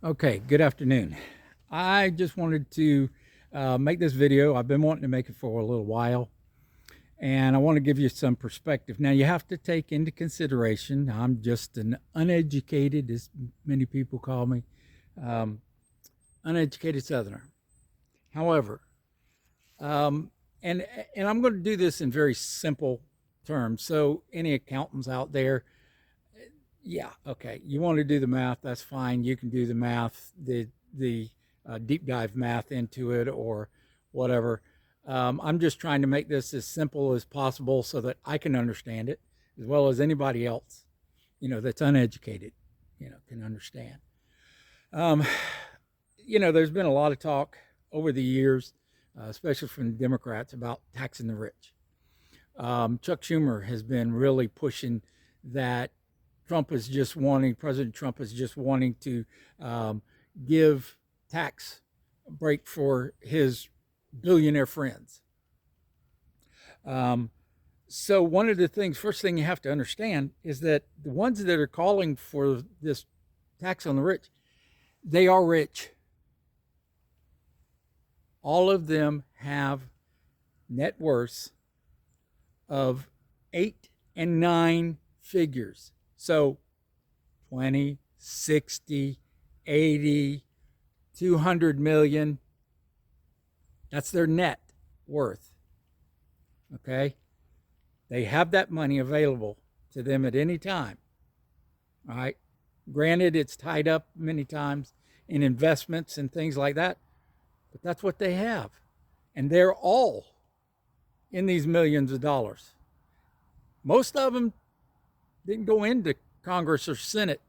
Okay, good afternoon. I just wanted to make this video. I've been wanting to make it for a little while, and I want to give you some perspective. Now, you have to take into consideration I'm just an uneducated, as many people call me, um, uneducated Southerner. However, um, and and I'm going to do this in very simple terms. So, any accountants out there, yeah, okay. You want to do the math, that's fine. You can do the math, the deep dive math into it or whatever. I'm just trying to make this as simple as possible so that I can understand it as well as anybody else, that's uneducated, can understand. Um, there's been a lot of talk over the years, especially from the Democrats, about taxing the rich. Chuck Schumer has been really pushing that President Trump is just wanting to um, give tax break for his billionaire friends. Um, so one of the things, first thing you have to understand is that the ones that are calling for this tax on the rich, they are rich. All of them have net worths of 8 and 9 figures. So 20, 60, 80, 200 million. That's their net worth. Okay? They have that money available to them at any time. All right? Granted, it's tied up many times in investments and things like that, but that's what they have. And they're all in these millions of dollars. Most of them didn't go into Congress or Senate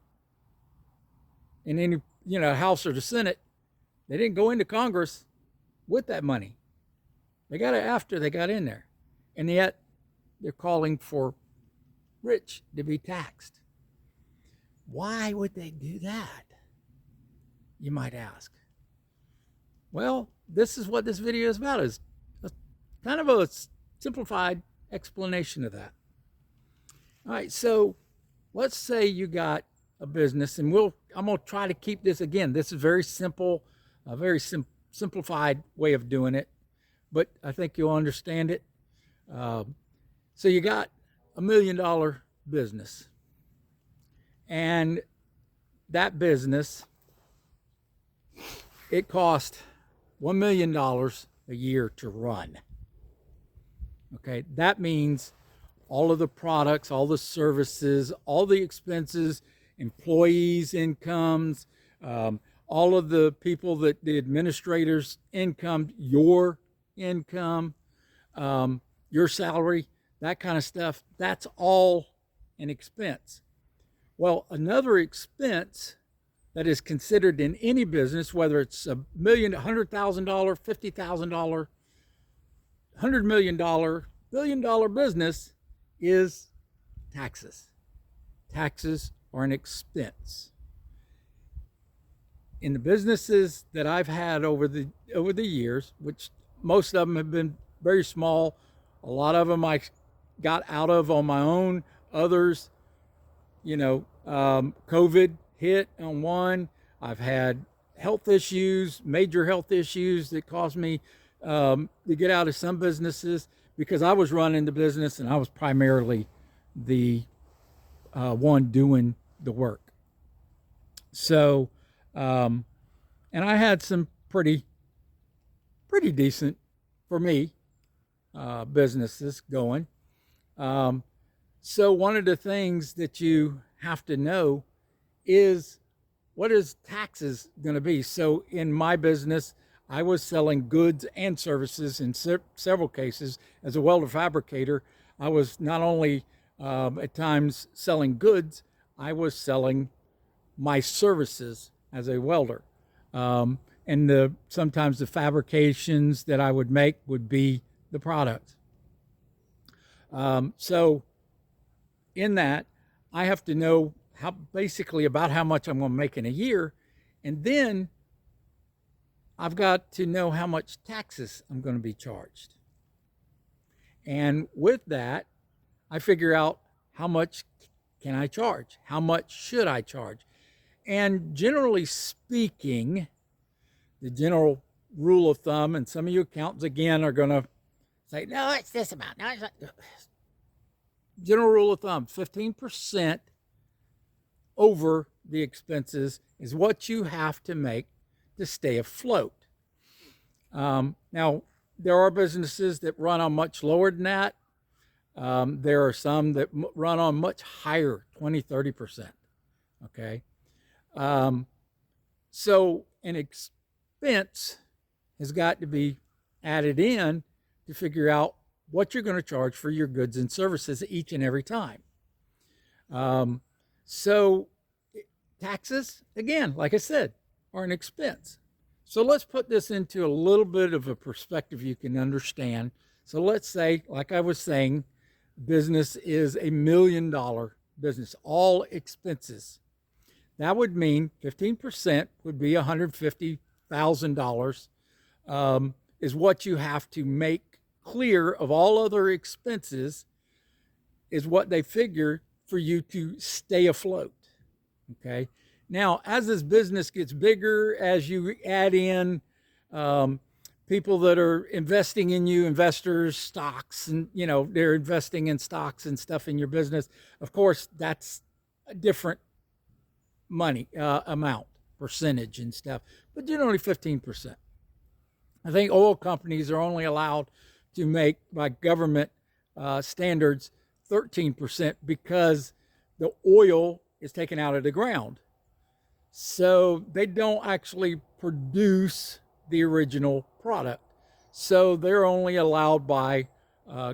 in any, House or the Senate. They didn't go into Congress with that money. They got it after they got in there. And yet they're calling for rich to be taxed. Why would they do that? You might ask. Well, this is what this video is about, is kind of a simplified explanation of that. All right, so let's say you got a business, and I'm going to try to keep this, again, this is very simple, a very simplified way of doing it, but I think you'll understand it. So you got $1 million business, and that business, it cost $1 million a year to run. Okay, that means all of the products, all the services, all the expenses, employees' incomes, all of the people that the administrators' income, your income, your salary, that kind of stuff, that's all an expense. Well, another expense that is considered in any business, whether it's $100,000, $50,000, $100 million, $1 billion business, is taxes. Taxes are an expense. In the businesses that I've had over the years, which most of them have been very small, a lot of them I got out of on my own. Others, COVID hit on one. I've had health issues, major health issues that caused me to get out of some businesses because I was running the business and I was primarily the one doing the work. So, and I had some pretty decent for me businesses going. So one of the things that you have to know is what is taxes going to be. So in my business, I was selling goods and services in several cases. As a welder fabricator, I was not only at times selling goods, I was selling my services as a welder. And sometimes the fabrications that I would make would be the products. So in that, I have to know basically about how much I'm going to make in a year, and then I've got to know how much taxes I'm going to be charged. And with that, I figure out how much can I charge? How much should I charge? And generally speaking, the general rule of thumb, and some of you accountants again are going to say, no, it's this amount. No, it's not. General rule of thumb, 15% over the expenses is what you have to make to stay afloat. Now, there are businesses that run on much lower than that. There are some that run on much higher, 20, 30%. Okay. So an expense has got to be added in to figure out what you're going to charge for your goods and services each and every time. So taxes, again, like I said, are an expense. So let's put this into a little bit of a perspective you can understand. So let's say, like I was saying, business is $1 million business, all expenses. That would mean 15% would be $150,000 is what you have to make clear of all other expenses is what they figure for you to stay afloat. Okay. Now, as this business gets bigger, as you add in people that are investing in you, investors, stocks, and they're investing in stocks and stuff in your business. Of course, that's a different money amount, percentage and stuff, but generally 15%. I think oil companies are only allowed to make, by government standards, 13% because the oil is taken out of the ground. So they don't actually produce the original product. So they're only allowed by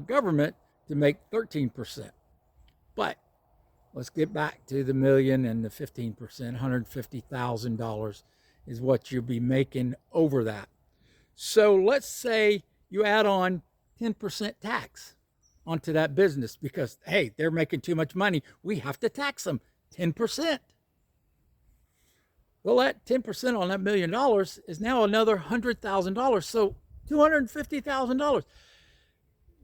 government to make 13%. But let's get back to the million and the 15%. $150,000 is what you'll be making over that. So let's say you add on 10% tax onto that business because, hey, they're making too much money. We have to tax them 10%. Well, that 10% on that $1 million is now another $100,000. So $250,000.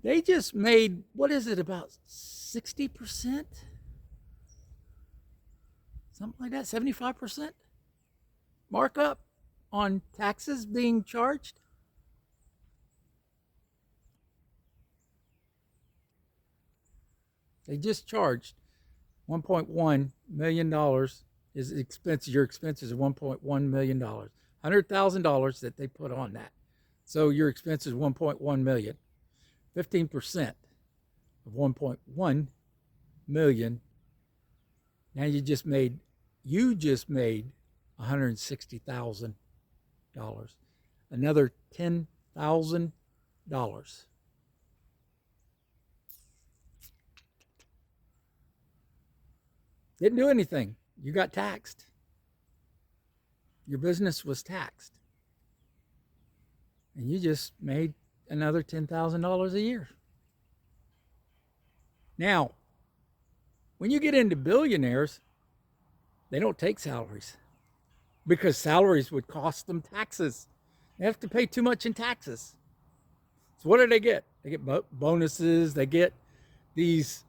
They just made, what is it, about 60%? Something like that, 75% markup on taxes being charged. They just charged $1.1 million is expenses. Your expenses are $1.1 million. $100,000 that they put on that. So your expense is $1.1 million. 15% of $1.1 million. Now you just made $160,000. Another $10,000. Didn't do anything. You got taxed. Your business was taxed. And you just made another $10,000 a year. Now, when you get into billionaires, they don't take salaries because salaries would cost them taxes. They have to pay too much in taxes. So what do they get? They get bonuses. They get these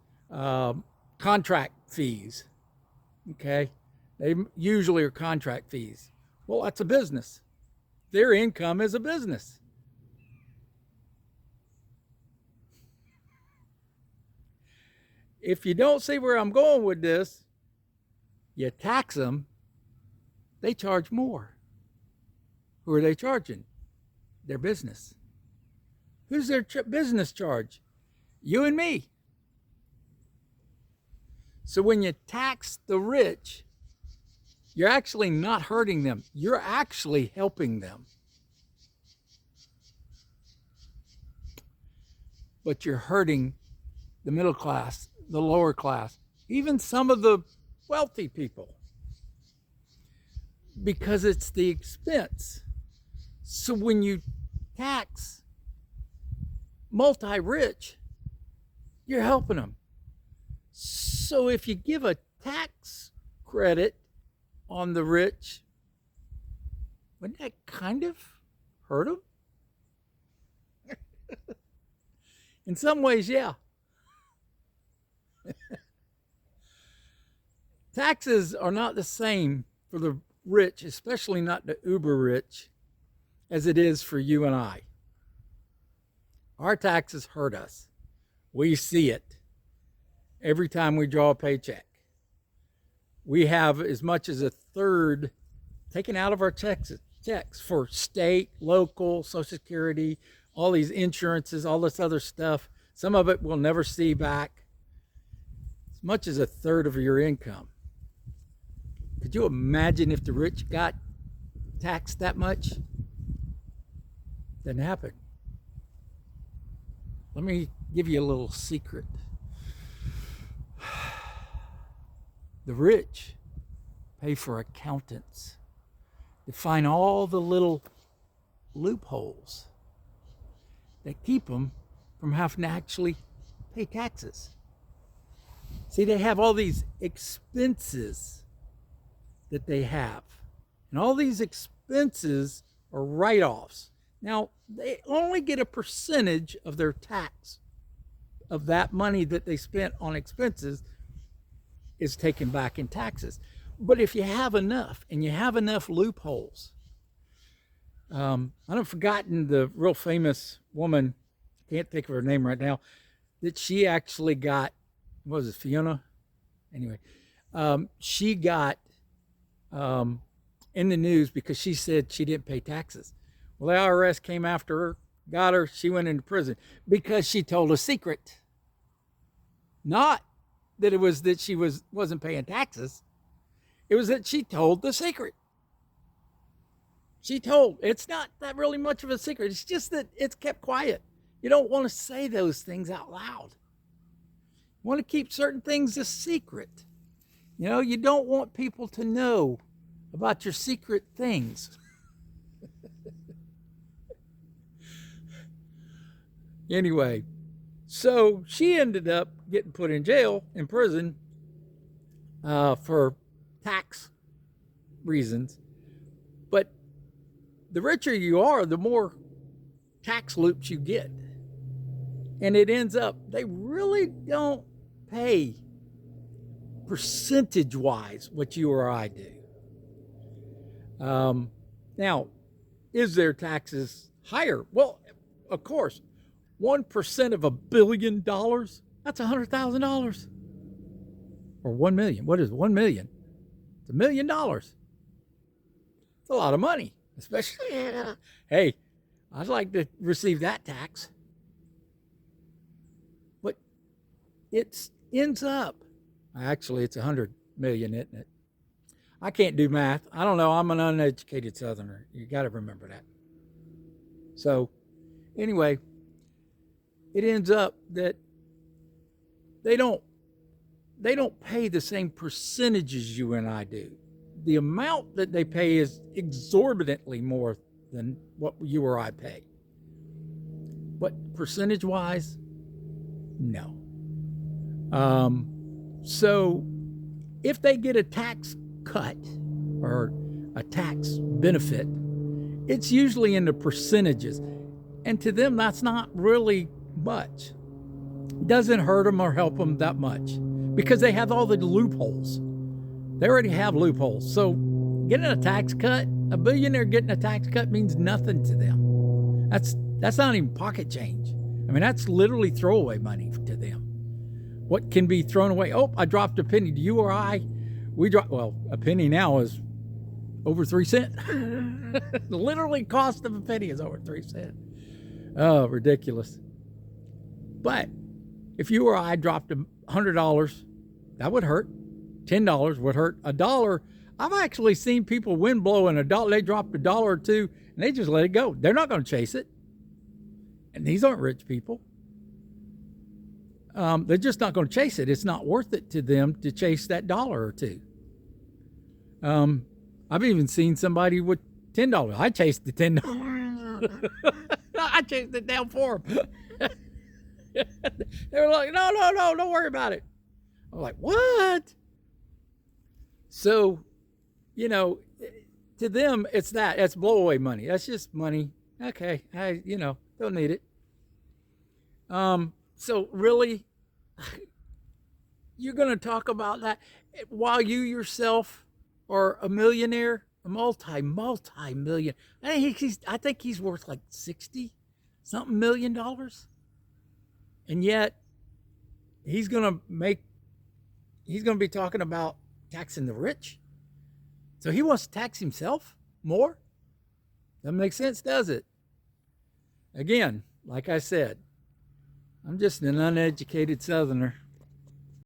contract fees. Okay. They usually are contract fees. Well, that's a business. Their income is a business. If you don't see where I'm going with this, you tax them, they charge more. Who are they charging? Their business. Who's their business charge? You and me. So when you tax the rich, you're actually not hurting them. You're actually helping them. But you're hurting the middle class, the lower class, even some of the wealthy people, because it's the expense. So when you tax multi-rich, you're helping them. So if you give a tax credit on the rich, wouldn't that kind of hurt them? In some ways, yeah. Taxes are not the same for the rich, especially not the uber rich, as it is for you and I. Our taxes hurt us. We see it every time we draw a paycheck. We have as much as a third taken out of our checks for state, local, Social Security, all these insurances, all this other stuff. Some of it we'll never see back. As much as a third of your income. Could you imagine if the rich got taxed that much? Doesn't happen. Let me give you a little secret. The rich pay for accountants to find all the little loopholes that keep them from having to actually pay taxes. See, they have all these expenses that they have, and all these expenses are write-offs. Now, they only get a percentage of their tax of that money that they spent on expenses is taken back in taxes. But if you have enough and you have enough loopholes, I've forgotten the real famous woman, can't think of her name right now, that she actually got, what was it, Fiona? Anyway, she got in the news because she said she didn't pay taxes. Well, the IRS came after her, got her, she went into prison because she told a secret. Not that it was that she wasn't paying taxes. It was that she told the secret. It's not that really much of a secret. It's just that it's kept quiet. You don't want to say those things out loud. You want to keep certain things a secret. You know, you don't want people to know about your secret things. Anyway, so she ended up getting put in jail, in prison, for tax reasons. But the richer you are, the more tax loops you get. And it ends up, they really don't pay percentage-wise what you or I do. Now, is their taxes higher? Well, of course. 1% of $1 billion, that's $100,000. Or 1 million. What is it? 1 million? It's $1 million. It's a lot of money, especially, hey, I'd like to receive that tax. But it ends up, actually, it's 100 million, isn't it? I can't do math. I don't know. I'm an uneducated Southerner. You got to remember that. So, anyway, it ends up that they don't pay the same percentages you and I do. The amount that they pay is exorbitantly more than what you or I pay. But percentage-wise, no. So if they get a tax cut or a tax benefit, it's usually in the percentages. And to them, that's not really much. It doesn't hurt them or help them that much because they have all the loopholes. They already have loopholes. So getting a tax cut, a billionaire getting a tax cut means nothing to them. That's not even pocket change. I mean, that's literally throwaway money to them. What can be thrown away? Oh, I dropped a penny. Do you or I? Well, a penny now is over 3 cents. The literally cost of a penny is over 3 cents. Oh, ridiculous. But if you or I dropped $100, that would hurt. $10 would hurt. $1, I've actually seen people wind blowing $1. They dropped $1 or $2 and they just let it go. They're not going to chase it. And these aren't rich people. They're just not going to chase it. It's not worth it to them to chase that $1 or $2. I've even seen somebody with $10. I chased the $10. I chased it down for them. They were like, no, don't worry about it. I'm like, what? So, you know, to them, it's blowaway money. That's just money. Okay, I don't need it. So really, you're going to talk about that while you yourself or a millionaire, a multi-million. I think he's worth like 60 something $1,000,000. And yet he's going to be talking about taxing the rich. So he wants to tax himself more? Doesn't make sense, does it? Again, like I said, I'm just an uneducated Southerner.